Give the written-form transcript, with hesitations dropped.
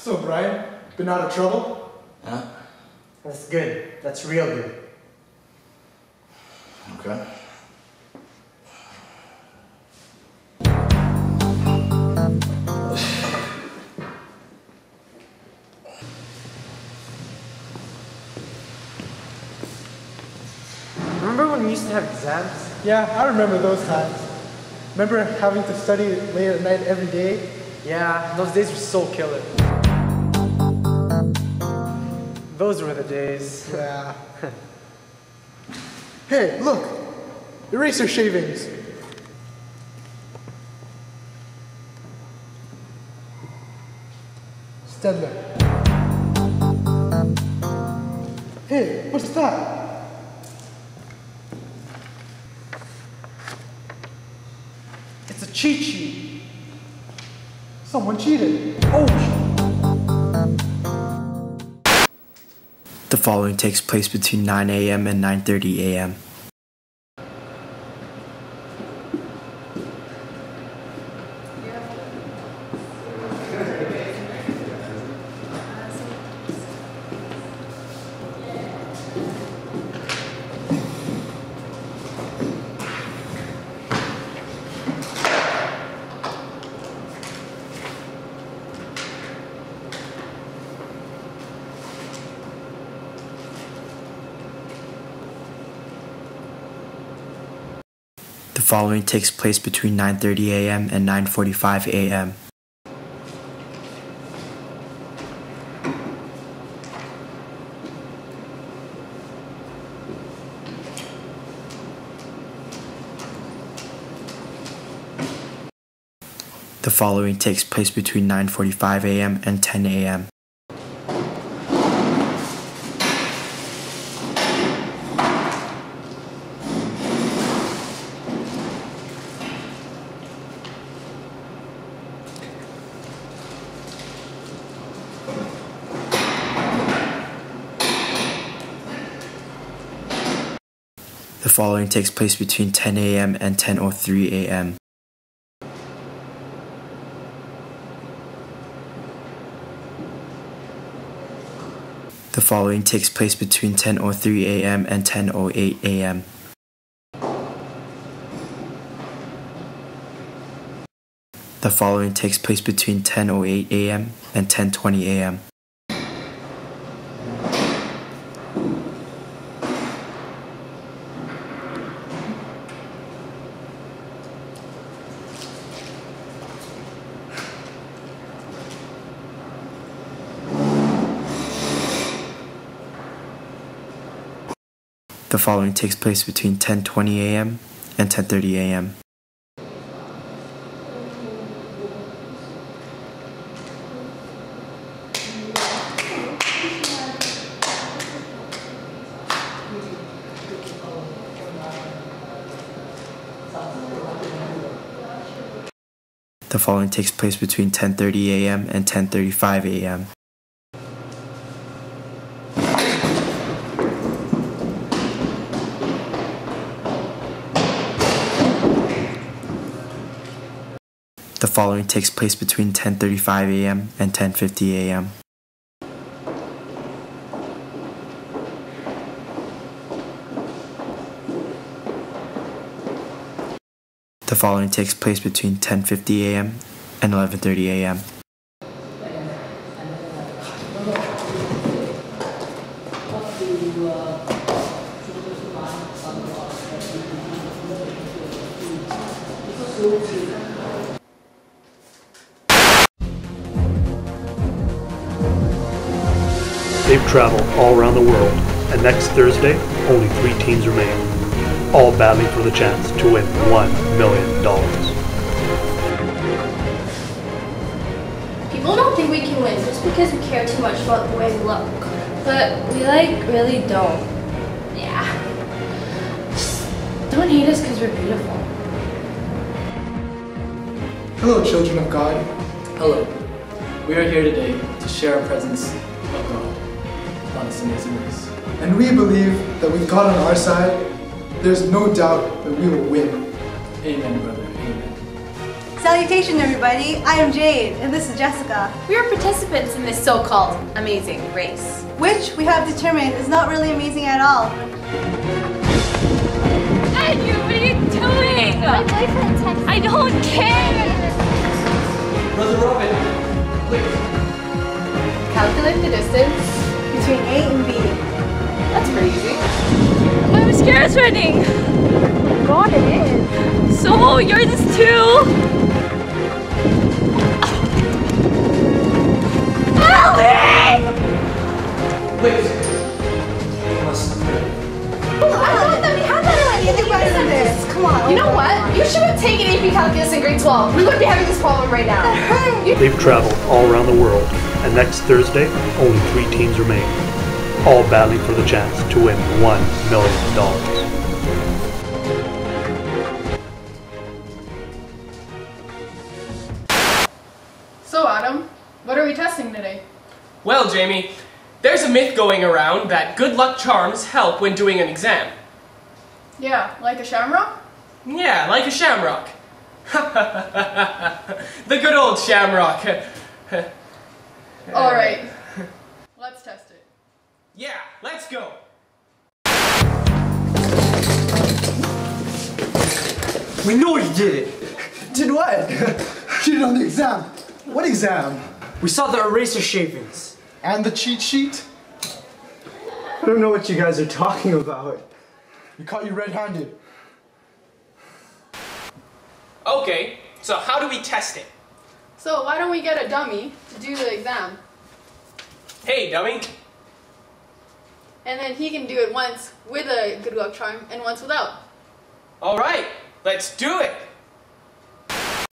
So, Brian, been out of trouble? Yeah. That's good. That's real good. Okay. Remember when we used to have exams? Yeah, I remember those times. Remember having to study late at night every day? Yeah, those days were so killer. Those were the days. Yeah. Hey, look! Eraser shavings! Stedler. Hey, what's that? It's a cheat sheet. Someone cheated. Oh! The following takes place between 9 a.m. and 9:30 a.m. The following takes place between 9:30 a.m. and 9:45 a.m. The following takes place between 9:45 a.m. and 10 a.m. The following takes place between 10 a.m. and 10:03 a.m. The following takes place between 10:03 a.m. and 10:08 a.m. The following takes place between 10:08 a.m. and 10:20 a.m. The following takes place between 10:20 a.m. and 10:30 a.m. The following takes place between 10:30 a.m. and 10:35 a.m. The following takes place between 10:35 a.m. and 10:50 a.m. The following takes place between 10:50 a.m. and 11:30 a.m. They've traveled all around the world, and next Thursday, only 3 teams remain, all battling for the chance to win $1 million. People don't think we can win just because we care too much about the way we look. But we really don't. Yeah. Just don't hate us because we're beautiful. Hello, children of God. Hello. We are here today to share our presence of God on this amazing race. And we believe that with God on our side, there's no doubt that we will win. Amen, brother. Amen. Salutation everybody, I am Jade and this is Jessica, We are participants in this so-called amazing race. which we have determined is not really amazing at all. Andrew, what are you doing? My boyfriend texted. I don't care. Brother Robin, quick. Calculate the distance. Between A and B. That's pretty easy. My mascara's running. God, it is. So yours is too. Ellie! Wait. I thought that we had that already. You guys are this. Come on. You know what? You should have taken AP Calculus in grade 12. We wouldn't be having this problem right now. They've traveled all around the world, and next Thursday, only 3 teams remain, all battling for the chance to win $1 million. So Adam, what are we testing today? Well, Jamie, there's a myth going around that good luck charms help when doing an exam. Yeah, like a shamrock? Yeah, like a shamrock. The good old shamrock. Alright, let's test it. Yeah, let's go. We know you did it. Did what? Cheated on the exam. What exam? We saw the eraser shavings. And the cheat sheet? I don't know what you guys are talking about. We caught you red-handed. Okay, so how do we test it? So why don't we get a dummy to do the exam? Hey, dummy. And then he can do it once with a good luck charm and once without. All right, let's do it.